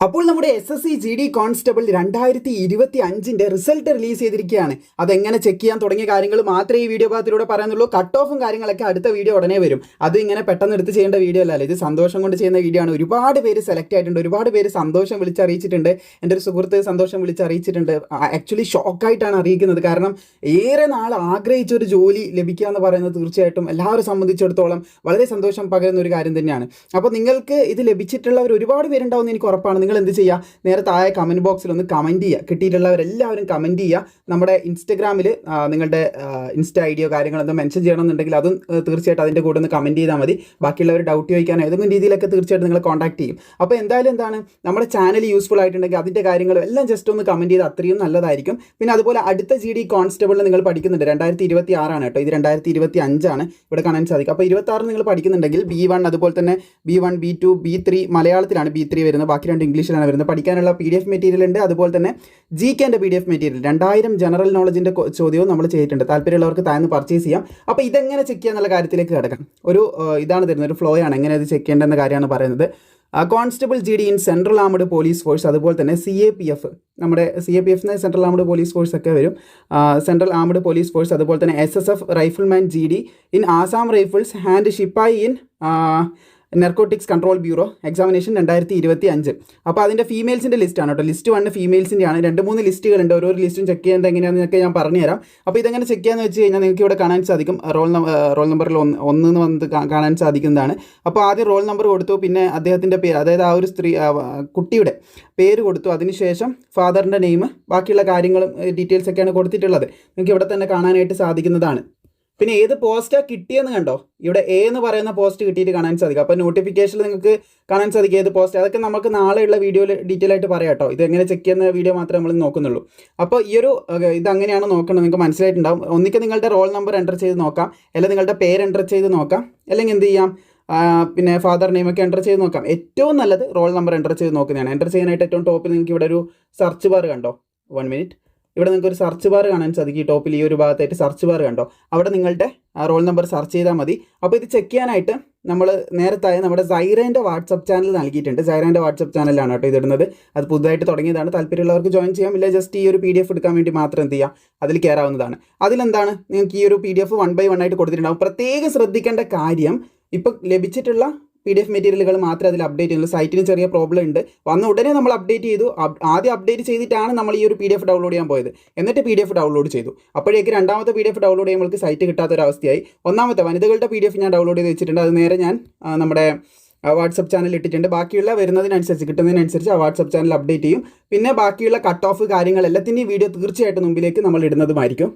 അപ്പോൾ നമ്മുടെ SSC GD constable 2025 result release ചെയ്തിരിക്കുകയാണ്. അതെങ്ങനെ ചെക്ക് ചെയ്യാൻ തുടങ്ങിയ കാര്യങ്ങൾ മാത്രമേ ഈ വീഡിയോ ഭാഗത്തിലൂടെ പറയുന്നുള്ളൂ. കട്ട് ഓഫും കാര്യങ്ങളൊക്കെ അടുത്ത വീഡിയോ ഉടനെ വരും. അത് ഇങ്ങനെ പെട്ടെന്ന് എടുത്ത് ചെയ്യേണ്ട വീഡിയോ അല്ലല്ലോ, ഇത് സന്തോഷം കൊണ്ട് ചെയ്യുന്ന വീഡിയോ ആണ്. ഒരുപാട് പേര് സെലക്ട് ആയിട്ടുണ്ട്, ഒരുപാട് പേര് സന്തോഷം വിളിച്ചറിയിച്ചിട്ടുണ്ട്. എൻ്റെ ഒരു സുഹൃത്ത് സന്തോഷം വിളിച്ചറിയിച്ചിട്ടുണ്ട്. ആക്ച്വലി ഷോക്കായിട്ടാണ് അറിയിക്കുന്നത്. കാരണം ഏറെ നാൾ ആഗ്രഹിച്ച ഒരു ജോലി ലഭിക്കുക എന്ന് പറയുന്നത് തീർച്ചയായിട്ടും എല്ലാവരും സംബന്ധിച്ചിടത്തോളം വളരെ സന്തോഷം പകരുന്ന ഒരു കാര്യം തന്നെയാണ്. അപ്പോൾ നിങ്ങൾക്ക് ഇത് ലഭിച്ചിട്ടുള്ളവർ ഒരുപാട് പേരുണ്ടാവുമെന്ന് എനിക്ക് ഉറപ്പാണ്. നിങ്ങൾ എന്ത് ചെയ്യുക, നേരെ താഴെ കമൻറ്റ് ബോക്സിൽ ഒന്ന് കമൻറ്റ് ചെയ്യുക. കിട്ടിയിട്ടുള്ളവരെല്ലാവരും കമൻറ്റ് ചെയ്യുക. നമ്മുടെ ഇൻസ്റ്റഗ്രാമിൽ നിങ്ങളുടെ ഇൻസ്റ്റ ഐഡിയോ കാര്യങ്ങളെന്തോ മെൻഷൻ ചെയ്യണമെന്നുണ്ടെങ്കിൽ അതും തീർച്ചയായിട്ടും അതിൻ്റെ കൂടെ ഒന്ന് കമൻറ്റ് ചെയ്താൽ മതി. ബാക്കിയുള്ളവർ ഡൗട്ട് ചോദിക്കാൻ ഏതെങ്കിലും രീതിയിലൊക്കെ തീർച്ചയായിട്ടും നിങ്ങൾ കോൺടാക്ട് ചെയ്യും. അപ്പോൾ എന്തായാലും എന്താണ്, നമ്മുടെ ചാനൽ യൂസ്ഫുൾ ആയിട്ടുണ്ടെങ്കിൽ അതിൻ്റെ കാര്യങ്ങളും എല്ലാം ജസ്റ്റ് ഒന്ന് കമൻറ്റ് ചെയ്ത് അത്രയും നല്ലതായിരിക്കും. പിന്നെ അതുപോലെ അടുത്ത GD കോൺസ്റ്റബിളിൽ നിങ്ങൾ പഠിക്കുന്നുണ്ട്, 2026 കേട്ടോ, ഇത് 2025 ഇവിടെ കാണാൻ സാധിക്കും. അപ്പോൾ 26 നിങ്ങൾ പഠിക്കുന്നുണ്ടെങ്കിൽ B1 അതുപോലെ തന്നെ B1 B2 B3 മലയാളത്തിലാണ് B3 വരുന്നത്, ബാക്കി രണ്ട് ഇംഗ്ലീഷിലാണ് വരുന്നത്. പഠിക്കാനുള്ള PDF മെറ്റീരിയൽ ഉണ്ട്. അതുപോലെ തന്നെ GKൻ്റെ PDF മെറ്റീരിയൽ 2000 ജനറൽ നോളജിൻ്റെ ചോദ്യവും നമ്മൾ ചെയ്തിട്ടുണ്ട്. താല്പര്യമുള്ളവർക്ക് താഴ്ന്ന് പർച്ചേസ് ചെയ്യാം. അപ്പോൾ ഇതെങ്ങനെ ചെക്ക് ചെയ്യുക എന്നുള്ള കാര്യത്തിലേക്ക് കിടക്കാം. ഇതാണ് തരുന്നത്, ഒരു ഫ്ലോ ആണ്, എങ്ങനെ അത് ചെക്ക് ചെയ്യേണ്ടതെന്ന കാര്യമാണ് പറയുന്നത്. Constable GD in central armed police force, അതുപോലെ തന്നെ CAPF, നമ്മുടെ CAPF central armed police force ഒക്കെ വരും. സെൻട്രൽ ആർമഡ് പോലീസ് ഫോഴ്സ്, അതുപോലെ തന്നെ SSF rifleman GD in Assam rifles and ഷിപ്പായി in narcotics control bureau examination 2025. അപ്പോൾ അതിൻ്റെ ഫീമെയിൽസിൻ്റെ ലിസ്റ്റാണ് കേട്ടോ. ലിസ്റ്റ് 1 ഫീമെയിൽസിൻ്റെയാണ്. 2-3 ലിസ്റ്റുകളുണ്ട്. ഓരോ ലിസ്റ്റും ചെക്ക് ചെയ്യേണ്ടത് എങ്ങനെയാണെന്നൊക്കെ ഞാൻ പറഞ്ഞുതരാം. അപ്പോൾ ഇതെങ്ങനെ ചെക്ക് ചെയ്യാന്ന് വെച്ച് കഴിഞ്ഞാൽ നിങ്ങൾക്ക് ഇവിടെ കാണാൻ സാധിക്കും. റോൾ നമ്പറിൽ 1 വന്ന് കാണാൻ സാധിക്കുന്നതാണ്. അപ്പോൾ ആദ്യം റോൾ നമ്പർ കൊടുത്തു, പിന്നെ അദ്ദേഹത്തിൻ്റെ പേര്, അതായത് ആ ഒരു കുട്ടിയുടെ പേര് കൊടുത്തു, അതിനുശേഷം ഫാദറിൻ്റെ നെയിം, ബാക്കിയുള്ള കാര്യങ്ങളും ഡീറ്റെയിൽസൊക്കെയാണ് കൊടുത്തിട്ടുള്ളത്. നിങ്ങൾക്ക് ഇവിടെ തന്നെ കാണാനായിട്ട് സാധിക്കുന്നതാണ്. പിന്നെ ഏത് പോസ്റ്റാണ് കിട്ടിയെന്ന് കണ്ടോ, ഇവിടെ A എന്ന് പറയുന്ന പോസ്റ്റ് കിട്ടിയിട്ട് കാണാൻ സാധിക്കും. അപ്പോൾ നോട്ടിഫിക്കേഷനിൽ നിങ്ങൾക്ക് കാണാൻ സാധിക്കും ഏത് പോസ്റ്റ്. അതൊക്കെ നമുക്ക് നാളെയുള്ള വീഡിയോയിൽ ഡീറ്റെയിൽ ആയിട്ട് പറയാം കേട്ടോ. ഇത് എങ്ങനെ ചെക്ക് ചെയ്യുന്ന വീഡിയോ മാത്രമേ നമ്മൾ നോക്കുന്നുള്ളൂ. അപ്പോൾ ഇത് അങ്ങനെയാണ് നോക്കേണ്ടത്, നിങ്ങൾക്ക് മനസ്സിലായിട്ടുണ്ടാവും. ഒന്നിക്ക് നിങ്ങളുടെ റോൾ നമ്പർ എൻ്റർ ചെയ്ത് നോക്കാം, അല്ലെങ്കിൽ നിങ്ങളുടെ പേര് എൻ്റർ ചെയ്ത് നോക്കാം, അല്ലെങ്കിൽ എന്ത് ചെയ്യാം, പിന്നെ ഫാദർ നെയിമൊക്കെ എൻ്റർ ചെയ്ത് നോക്കാം. ഏറ്റവും നല്ലത് റോൾ നമ്പർ എൻ്റർ ചെയ്ത് നോക്കുന്നതാണ്. എൻ്റർ ചെയ്യാനായിട്ട് ഏറ്റവും ടോപ്പിൽ നിങ്ങൾക്ക് ഇവിടെ ഒരു സെർച്ച് ബാർ കണ്ടോ, 1 മിനിറ്റ്, ഇവിടെ നിങ്ങൾക്ക് ഒരു സെർച്ച് ബാർ കാണാൻ സാധിക്കും. ഈ ടോപ്പിൽ ഈ ഒരു ഭാഗത്തായിട്ട് സെർച്ച് ബാർ കണ്ടോ, അവിടെ നിങ്ങളുടെ റോൾ നമ്പർ സെർച്ച് ചെയ്താൽ മതി. അപ്പോൾ ഇത് ചെക്ക് ചെയ്യാനായിട്ട് നമ്മൾ നേരത്തെ നമ്മുടെ സൈറേൻ്റെ വാട്സപ്പ് ചാനൽ നൽകിയിട്ടുണ്ട്. സൈറേൻ്റെ വാട്സപ്പ് ചാനലാണ് കേട്ടോ ഇതിടുന്നത്. അത് പുതുതായിട്ട് തുടങ്ങിയതാണ്. താല്പര്യമുള്ളവർക്ക് ജോയിൻ ചെയ്യാം. ഇല്ല ജസ്റ്റ് ഈ ഒരു PDF എടുക്കാൻ വേണ്ടി മാത്രം എന്ത് ചെയ്യാം, അതിൽ കയറാവുന്നതാണ്. അതിലെന്താണ്, നിങ്ങൾക്ക് ഈ ഒരു PDF 1 by 1 ആയിട്ട് കൊടുത്തിട്ടുണ്ടാവും. പ്രത്യേകം ശ്രദ്ധിക്കേണ്ട കാര്യം, ഇപ്പം ലഭിച്ചിട്ടുള്ള PDF മെറ്റീരിയലുകൾ മാത്രമേ അതിൽ അപ്ഡേറ്റ് ചെയ്യുള്ളൂ. സൈറ്റിന് ചെറിയ പ്രോബ്ലം ഉണ്ട്. വന്ന ഉടനെ നമ്മൾ അപ്ഡേറ്റ് ചെയ്തു. ആദ്യം അപ്ഡേറ്റ് ചെയ്തിട്ടാണ് നമ്മൾ ഈ ഒരു PDF ഡൗൺലോഡ് ചെയ്യാൻ പോയത്. എന്നിട്ട് PDF ഡൗൺലോഡ് ചെയ്തു. അപ്പോഴേക്ക് രണ്ടാമത്തെ PDF ഡൗൺലോഡ് ചെയ്യുമ്പോൾ സൈറ്റ് കിട്ടാത്തൊരവസ്ഥയായി. ഒന്നാമത്തെ വനിതകളുടെ PDF ഞാൻ ഡൗൺലോഡ് ചെയ്ത് വെച്ചിട്ടുണ്ട്. അത് നേരെ ഞാൻ നമ്മുടെ വാട്സപ്പ് ചാനൽ ഇട്ടിട്ടുണ്ട്. ബാക്കിയുള്ള വരുന്നതിനനുസരിച്ച്, കിട്ടുന്നതിനനുസരിച്ച് ആ വാട്സപ്പ് ചാനൽ അപ്ഡേറ്റ് ചെയ്യും. പിന്നെ ബാക്കിയുള്ള കട്ട് ഓഫ് കാര്യങ്ങൾ എല്ലാത്തിൻ്റെയും വീഡിയോ തീർച്ചയായിട്ടും മുമ്പിലേക്ക് നമ്മൾ ഇടുന്നതുമായിരിക്കും.